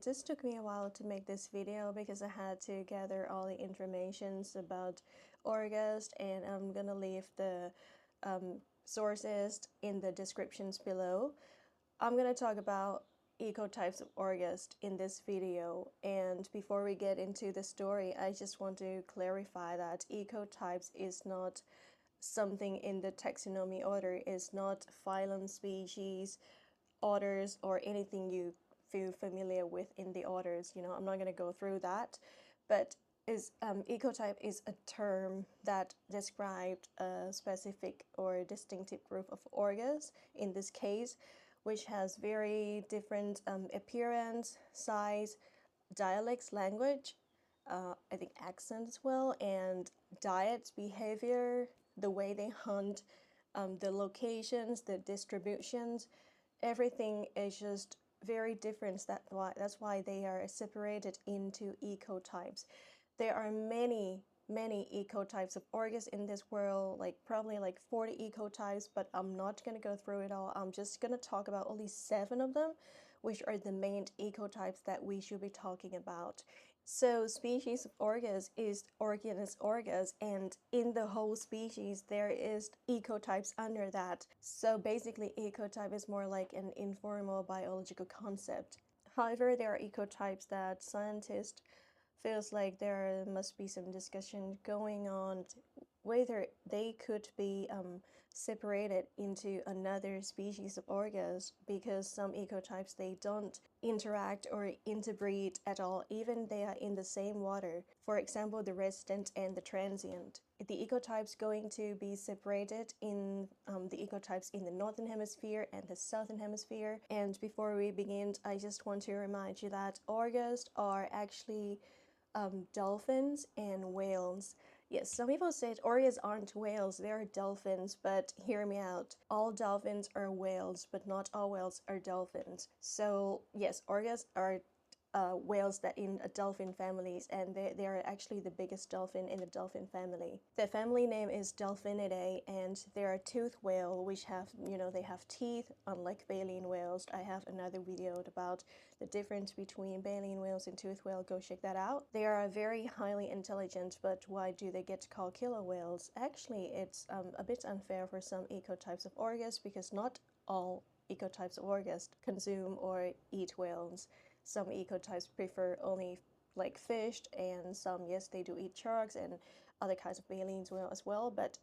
just took me a while to make this video because I had to gather all the informations about Orcas, and I'm gonna leave the sources in the descriptions below. I'm gonna talk about ecotypes of Orcas in this video, and before we get into the story, I just want to clarify that ecotypes is not something in the taxonomy order, is not phylum, species, orders, or anything you feel familiar with in the orders. I'm not going to go through that, but ecotype is a term that described a specific or distinctive group of orcas, in this case, which has very different appearance, size, dialects, language, I think accent as well, and diet, behavior, the way they hunt, the locations, the distributions, everything is just very different. That's why they are separated into ecotypes. There are many ecotypes of orcas in this world, probably like 40 ecotypes, but I'm not going to go through it all. I'm just going to talk about only 7 of them, which are the main ecotypes that we should be talking about. So species of orcas is Orcanus orcas, and in the whole species there is ecotypes under that. So basically ecotype is more like an informal biological concept. However, there are ecotypes that scientists feels like there must be some discussion going on whether they could be separated into another species of orcas, because some ecotypes, they don't interact or interbreed at all, even they are in the same water. For example, the resident and the transient. The ecotypes going to be separated in the ecotypes in the northern hemisphere and the southern hemisphere. And before we begin, I just want to remind you that orcas are actually dolphins and whales. Yes, some people said orcas aren't whales, they are dolphins, but hear me out. All dolphins are whales, but not all whales are dolphins. So yes, orcas are whales that in dolphin families, and they are actually the biggest dolphin in the dolphin family. The family name is Delphinidae, and they are toothed whale, which have, they have teeth, unlike baleen whales. I have another video about the difference between baleen whales and toothed whale. Go check that out. They are very highly intelligent, but why do they get called killer whales? Actually, it's a bit unfair for some ecotypes of orcas, because not all ecotypes of orcas consume or eat whales. Some ecotypes prefer only like fish, and some, yes, they do eat sharks and other kinds of baleen whale as well, but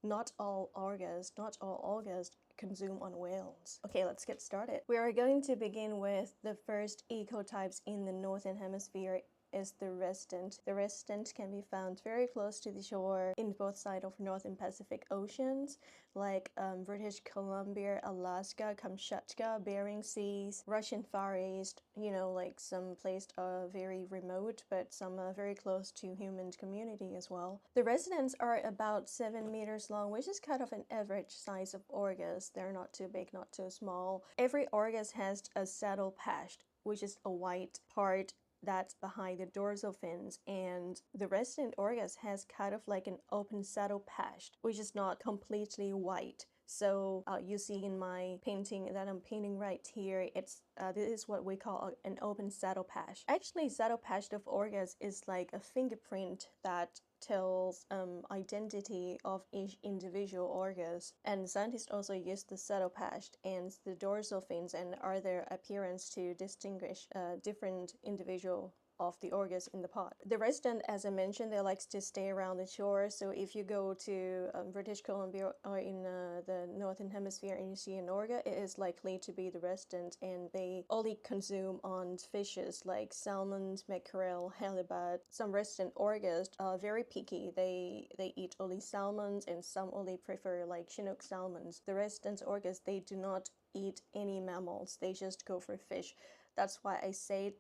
not all orcas consume on whales. Okay, let's get started. We are going to begin with the first ecotypes in the northern hemisphere is the resident. The resident can be found very close to the shore in both sides of North and Pacific Oceans, like British Columbia, Alaska, Kamchatka, Bering Seas, Russian Far East, like some places are very remote, but some are very close to human community as well. The residents are about 7 meters long, which is kind of an average size of orcas. They're not too big, not too small. Every orcas has a saddle patch, which is a white part that's behind the dorsal fins, and the resident orcas has kind of like an open saddle patch, which is not completely white. So you see in my painting that I'm painting right here, it's this is what we call an open saddle patch. Actually, saddle patch of orcas is like a fingerprint that tells identity of each individual orcas, and scientists also use the saddle patch and the dorsal fins and other appearance to distinguish different individual of the orcas in the pod. The resident, as I mentioned, they likes to stay around the shore. So if you go to British Columbia or in the northern hemisphere and you see an orca, it is likely to be the resident, and they only consume on fishes like salmon, mackerel, halibut. Some resident orcas are very picky. They eat only salmons, and some only prefer like Chinook salmons. The resident orcas, they do not eat any mammals. They just go for fish. That's why I said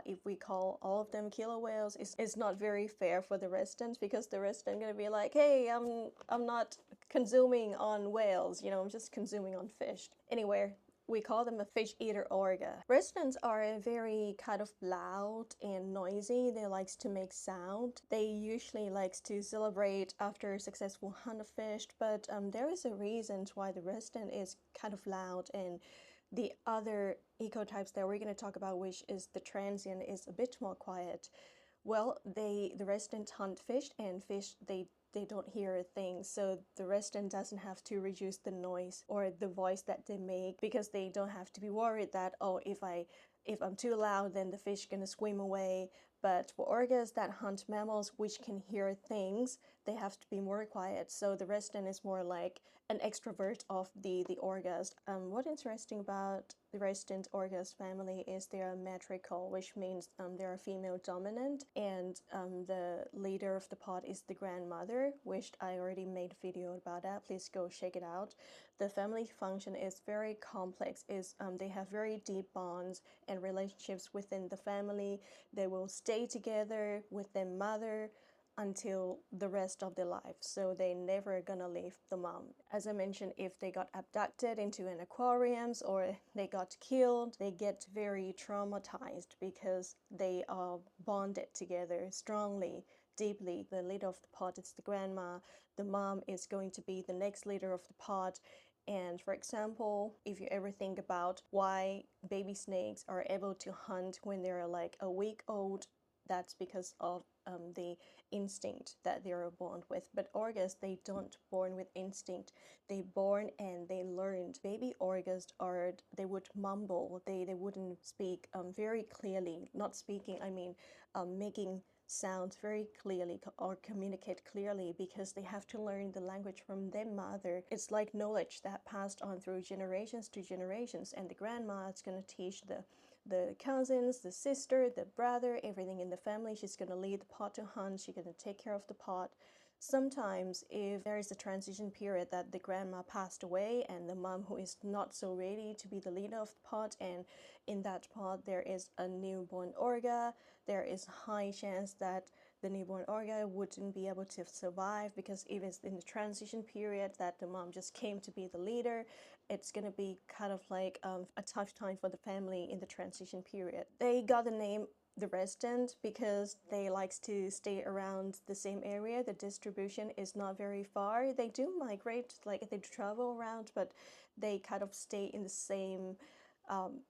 if we call all of them killer whales, it's not very fair for the residents, because the resident gonna be like, hey, I'm not consuming on whales, I'm just consuming on fish. Anyway, we call them a fish eater orca. Residents are very kind of loud and noisy. They like to make sound. They usually like to celebrate after a successful hunt of fish, but there is a reason why the resident is kind of loud and The other ecotypes that we're going to talk about, which is the transient, is a bit more quiet. Well, the resident hunt fish, and fish they don't hear a thing, so the resident doesn't have to reduce the noise or the voice that they make, because they don't have to be worried that, oh, if I'm too loud, then the fish gonna swim away. But for orcas that hunt mammals which can hear things, they have to be more quiet. So the resident is more like an extrovert of the orcas. What's interesting about the resident orcas family is they are matriarchal, which means they are female dominant, and the leader of the pod is the grandmother, which I already made a video about that. Please go check it out. The family function is very complex. They have very deep bonds and relationships within the family. They will stay together with their mother until the rest of their life, so they never gonna leave the mom. As I mentioned, if they got abducted into an aquariums or they got killed, they get very traumatized because they are bonded together strongly, deeply. The leader of the pod is the grandma. The mom is going to be the next leader of the pod. And for example, if you ever think about why baby snakes are able to hunt when they're like a week old, that's because of the instinct that they are born with. But orcas, they don't born with instinct. They born and they learned. Baby orcas are, they would mumble. They wouldn't speak very clearly. Not speaking, I mean making sounds very clearly or communicate clearly, because they have to learn the language from their mother. It's like knowledge that passed on through generations to generations, and the grandma is going to teach the cousins, the sister, the brother, everything in the family. She's going to lead the pod to hunt. She's going to take care of the pod. Sometimes if there is a transition period that the grandma passed away and the mom who is not so ready to be the leader of the pod, and in that pod there is a newborn orca, there is high chance that the newborn orca wouldn't be able to survive, because if it's in the transition period that the mom just came to be the leader, it's gonna be kind of like a tough time for the family in the transition period. They got the name the resident because they likes to stay around the same area. The distribution is not very far. They do migrate, like they travel around, but they kind of stay in the same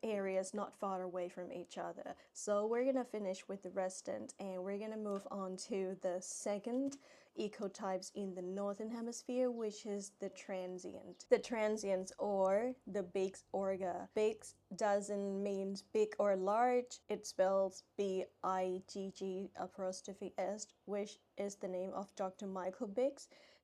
areas, not far away from each other. So we're gonna finish with the resident, and we're gonna move on to the second ecotypes in the northern hemisphere, which is the transient. The transients, or the Bigg orca. Bigg doesn't mean big or large. It spells Bigg', which is the name of Dr. Michael Bigg,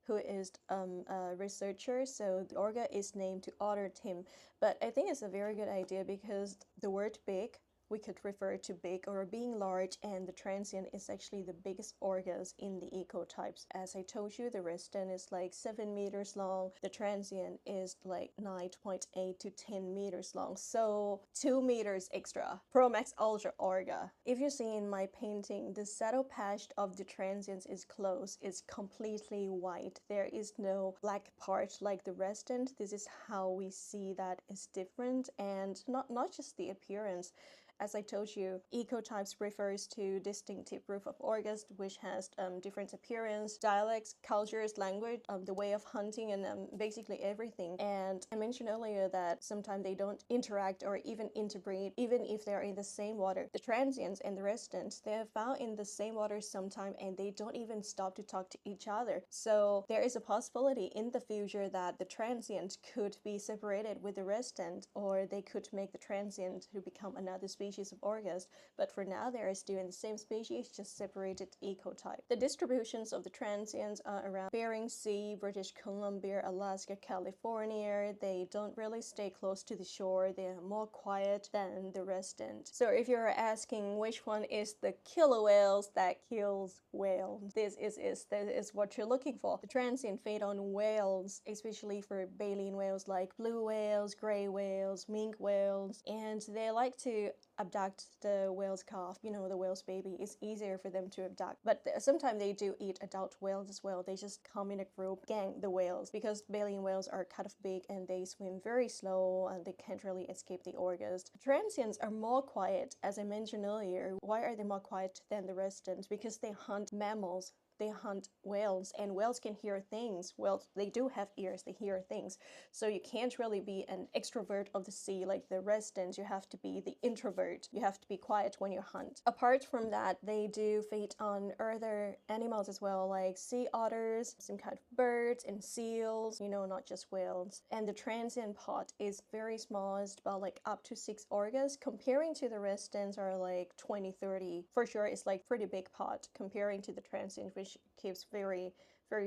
who is a researcher. So the orca is named to honor him. But I think it's a very good idea, because the word big, we could refer to big or being large, and the transient is actually the biggest orcas in the ecotypes. As I told you, the resident is like 7 meters long. The transient is like 9.8 to 10 meters long. So 2 meters extra. Pro Max Ultra Orca. If you see in my painting, the saddle patch of the transients is closed. It's completely white. There is no black part like the resident. This is how we see that is different, and not just the appearance. As I told you, ecotypes refers to distinctive group of orcas which has different appearance, dialects, cultures, language, the way of hunting, and basically everything. And I mentioned earlier that sometimes they don't interact or even interbreed, even if they're in the same water. The transients and the residents, they are found in the same water sometime, and they don't even stop to talk to each other. So there is a possibility in the future that the transient could be separated with the resident, or they could make the transient to become another species of orcas, but for now they are still in the same species, just separated ecotype. The distributions of the transients are around Bering Sea, British Columbia, Alaska, California. They don't really stay close to the shore. They are more quiet than the resident. So if you're asking which one is the killer whales that kills whales, this is what you're looking for. The transient feed on whales, especially for baleen whales like blue whales, gray whales, minke whales, and they like to abduct the whale's calf, you know, the whale's baby. It's easier for them to abduct, but sometimes they do eat adult whales as well. They just come in a group, gang the whales, because baleen whales are kind of big and they swim very slow and they can't really escape the orcas. Transients are more quiet, as I mentioned earlier. Why are they more quiet than the residents? Because they hunt mammals. they hunt whales, and whales can hear things. Whales, they do have ears, they hear things. So you can't really be an extrovert of the sea like the residents. You have to be the introvert. You have to be quiet when you hunt. Apart from that, they do feed on other animals as well, like sea otters, some kind of birds and seals, you know, not just whales. And the transient pot is very small. It's about like up to 6 orcas. Comparing to the residents are like 20, 30. For sure, it's like pretty big pot comparing to the transient, which keeps very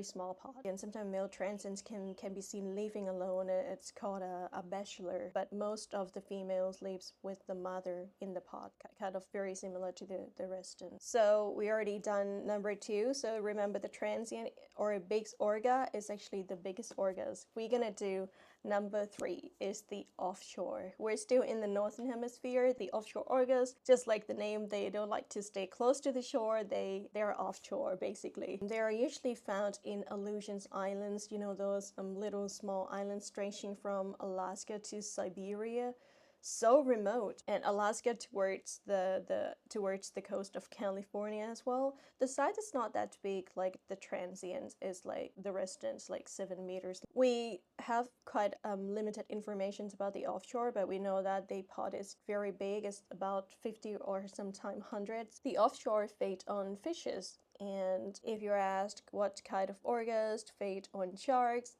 small pot. And sometimes male transients can be seen living alone. It's called a bachelor, but most of the females lives with the mother in the pod, kind of very similar to the resident. So we already done number 2. So remember, the transient or a big orca is actually the biggest orcas. We're gonna do number 3 is the offshore. We're still in the northern hemisphere. The offshore orcas, just like the name, they don't like to stay close to the shore. They're offshore basically. They are usually found in Aleutian Islands, you know, those little small islands stretching from Alaska to Siberia. So remote, and Alaska towards the coast of California as well. The size is not that big, like the transient is like the residence, like 7 meters. We have quite limited information about the offshore, but we know that the pod is very big. It's about 50 or sometimes hundreds. The offshore feed on fishes. And if you're asked what kind of orcas feed on sharks,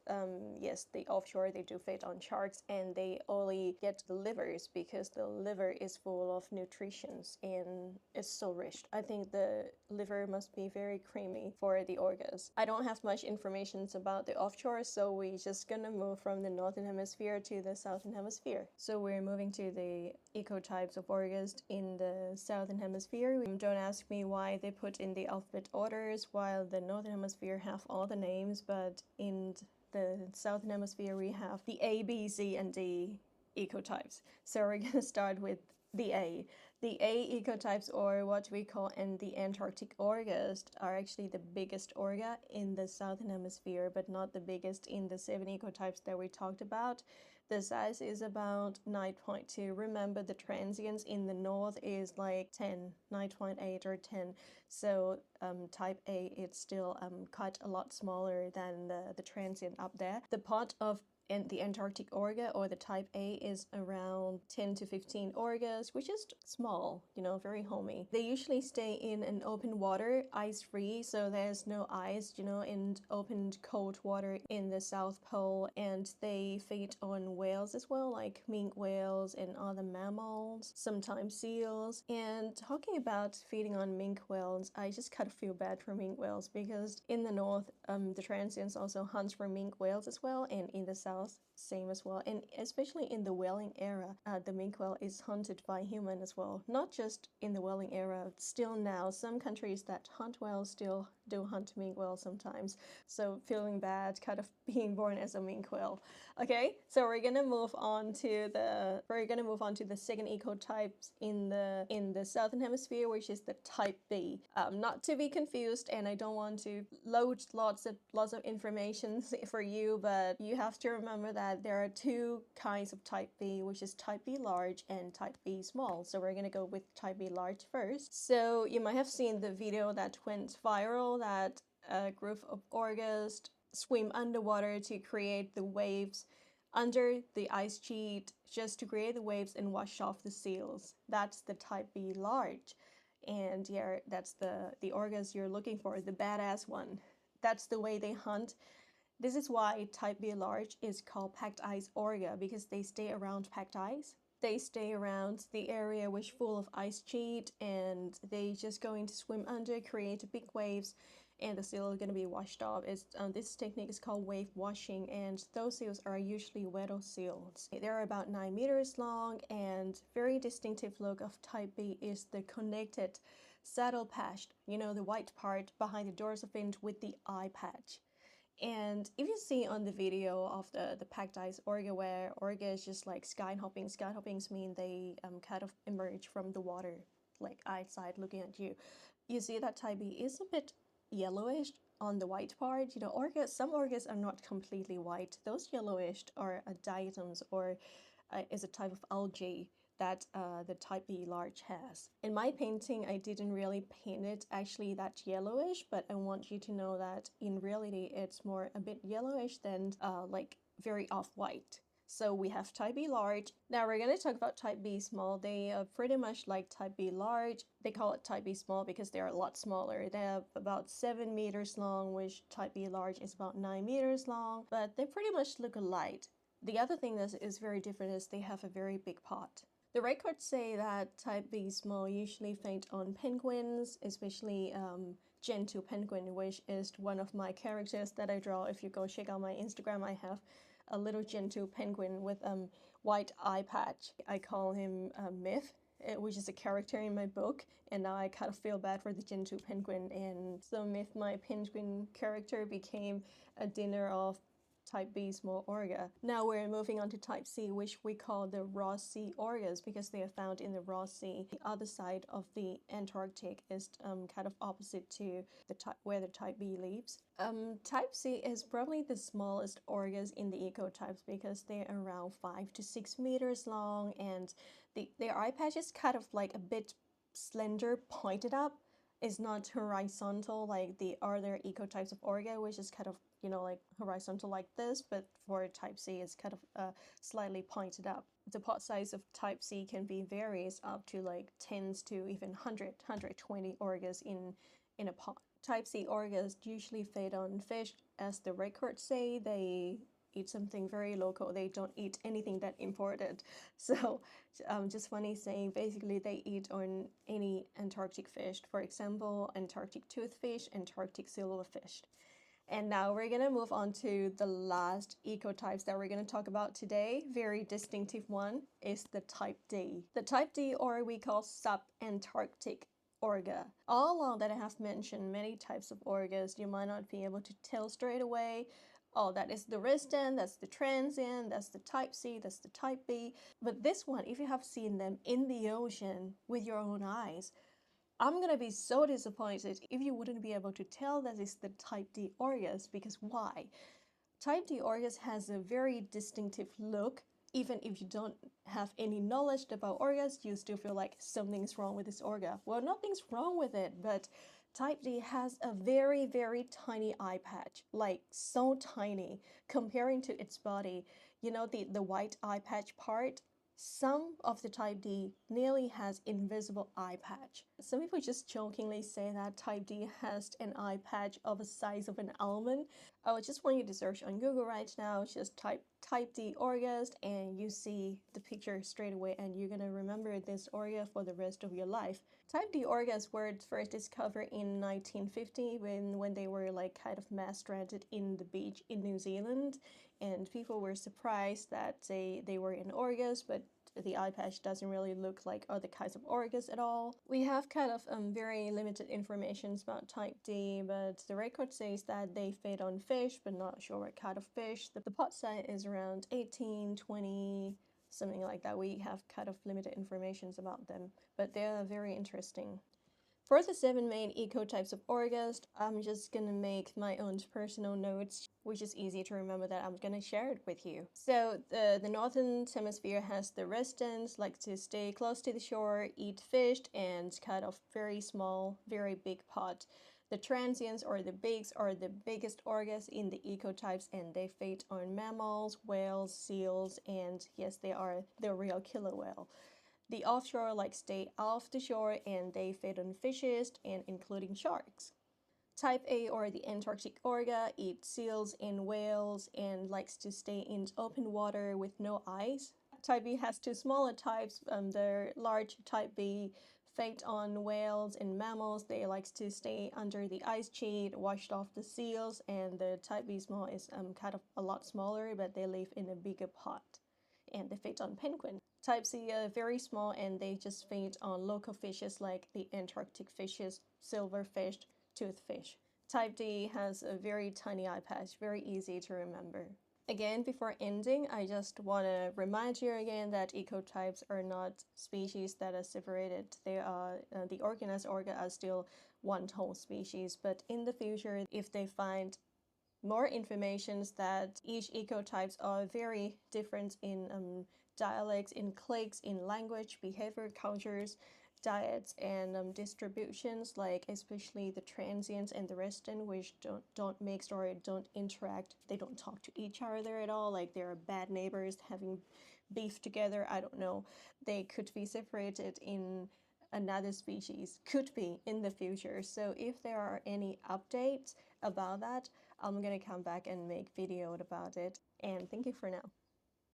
yes, the offshore, they do feed on sharks, and they only get the livers because the liver is full of nutrition and it's so rich. I think the liver must be very creamy for the orcas. I don't have much information about the offshore, so we're just gonna move from the northern hemisphere to the southern hemisphere. So we're moving to the ecotypes of orcas in the southern hemisphere. Don't ask me why they put in the alphabet orders while the northern hemisphere have all the names, but in the southern hemisphere we have the A, B, C, and D ecotypes. So we're gonna start with the A. The A ecotypes, or what we call the Antarctic orcas, are actually the biggest orca in the southern hemisphere, but not the biggest in the 7 ecotypes that we talked about. The size is about 9.2. Remember, the transients in the north is like 10, 9.8 or 10. So type A, it's still quite a lot smaller than the transient up there. The pot of the Antarctic orca, or the type A, is around 10 to 15 orcas, which is small, you know, very homey. They usually stay in an open water, ice-free, so there's no ice, you know, in open cold water in the South Pole, and they feed on whales as well, like minke whales and other mammals, sometimes seals. And talking about feeding on minke whales, I just kind of feel bad for minke whales, because in the north, the transients also hunt for minke whales as well, and in the south, same as well. And especially in the whaling era, the minke whale is hunted by human as well. Not just in the whaling era, still now, some countries that hunt whales still do hunt minke whales sometimes. So feeling bad, kind of being born as a minke whale. Okay, so we're gonna move on to the second ecotypes in the southern hemisphere, which is the type B. Not to be confused, and I don't want to load lots of information for you, but you have to remember that there are 2 kinds of type B, which is type B large and type B small. So we're gonna go with type B large first. So you might have seen the video that went viral, that a group of orcas swim underwater to create the waves under the ice sheet, just to create the waves and wash off the seals. That's the type B large. And yeah, that's the orcas you're looking for, the badass one. That's the way they hunt. This is why type B large is called packed ice orca, because they stay around packed ice. They stay around the area which full of ice sheet, and they just going to swim under, create big waves, and the seal is going to be washed off. This technique is called wave washing, and those seals are usually weddell seals. They're about 9 meters long, and very distinctive look of type B is the connected saddle patch, you know, the white part behind the dorsal fin with the eye patch. And if you see on the video of the packed ice orca, where orca is just like sky hopping mean they kind of emerge from the water, like outside looking at you. You see that type B is a bit yellowish on the white part. You know, some orcas are not completely white. Those yellowish are diatoms, or is a type of algae that the type B large has. In my painting, I didn't really paint it actually that yellowish, but I want you to know that in reality it's more a bit yellowish than like very off-white. So we have type B large. Now we're going to talk about type B small. They are pretty much like type B large. They call it type B small because they're a lot smaller. They have about 7 meters long, which type B large is about 9 meters long, but they pretty much look alike. The other thing that is very different is they have a very big pot. The records say that type B small usually feed on penguins, especially Gentoo penguin, which is one of my characters that I draw. If you go check out my Instagram, I have a little Gentoo penguin with white eye patch. I call him Myth, which is a character in my book, and now I kind of feel bad for the Gentoo penguin, and so Myth, my penguin character, became a dinner of type B small orca. Now we're moving on to type C, which we call the Ross Sea orcas because they are found in the Ross Sea. The other side of the Antarctic is kind of opposite to the where the type B lives. Type C is probably the smallest orcas in the ecotypes because they're around 5 to 6 meters long, and their eye patch is kind of like a bit slender, pointed up. It's not horizontal like the other ecotypes of orca, which is kind of, you know, like horizontal like this, but for type C it's kind of slightly pointed up. The pot size of type C can be varies up to like tens to even 120 orcas in a pot. Type C orcas usually feed on fish. As the records say, they eat something very local. They don't eat anything that imported. So just funny saying, basically they eat on any Antarctic fish. For example, Antarctic toothfish, Antarctic silverfish. And now we're going to move on to the last ecotypes that we're going to talk about today. Very distinctive one is the type D. The type D, or we call Sub-Antarctic orca. All along that I have mentioned many types of orcas, you might not be able to tell straight away, oh, that is the resident, that's the transient, that's the type C, that's the type B. But this one, if you have seen them in the ocean with your own eyes, I'm gonna be so disappointed if you wouldn't be able to tell that it's the type D orcas, because why? Type D orcas has a very distinctive look. Even if you don't have any knowledge about orcas, you still feel like something's wrong with this orca. Well, nothing's wrong with it, but type D has a very, very tiny eye patch, like so tiny comparing to its body. You know, the white eye patch part? Some of the type D nearly has invisible eye patch. Some people just jokingly say that type D has an eye patch of the size of an almond. I just want you to search on Google right now, just type D orcas, and you see the picture straight away, and you're gonna remember this orca for the rest of your life. Type D orcas were first discovered in 1950 when they were like kind of mass stranded in the beach in New Zealand, and people were surprised that they were in orcas, but the eye patch doesn't really look like other kinds of orcas at all. We have kind of very limited information about type D, but the record says that they feed on fish, but not sure what kind of fish. The pot size is around 18, 20, something like that. We have kind of limited information about them, but they're very interesting. For the 7 main ecotypes of orcas, I'm just gonna make my own personal notes, which is easy to remember that I'm gonna share it with you. So the northern hemisphere has the residents, like to stay close to the shore, eat fish, and kind of very small, very big pot. The transients, or the Biggs, are the biggest orcas in the ecotypes, and they feed on mammals, whales, seals, and yes, they are the real killer whale. The offshore like stay off the shore, and they feed on fishes and including sharks. Type A, or the Antarctic orca, eats seals and whales and likes to stay in open water with no ice. Type B has 2 smaller types. The large type B feed on whales and mammals. They like to stay under the ice sheet, washed off the seals, and the type B small is kind of a lot smaller, but they live in a bigger pot, and they feed on penguin. Type C are very small, and they just feed on local fishes like the Antarctic fishes, silverfish, toothfish. Type D has a very tiny eye patch, very easy to remember. Again, before ending, I just want to remind you again that ecotypes are not species that are separated. They are the organized orca are still one whole species, but in the future, if they find more information that each ecotypes are very different in dialects, in cliques, in language, behavior, cultures, diets, and distributions, like especially the transients and the resident, which don't mix or don't interact. They don't talk to each other at all. Like they're bad neighbors having beef together. I don't know. They could be separated in another species, could be in the future. So if there are any updates about that, I'm gonna come back and make video about it. And thank you for now.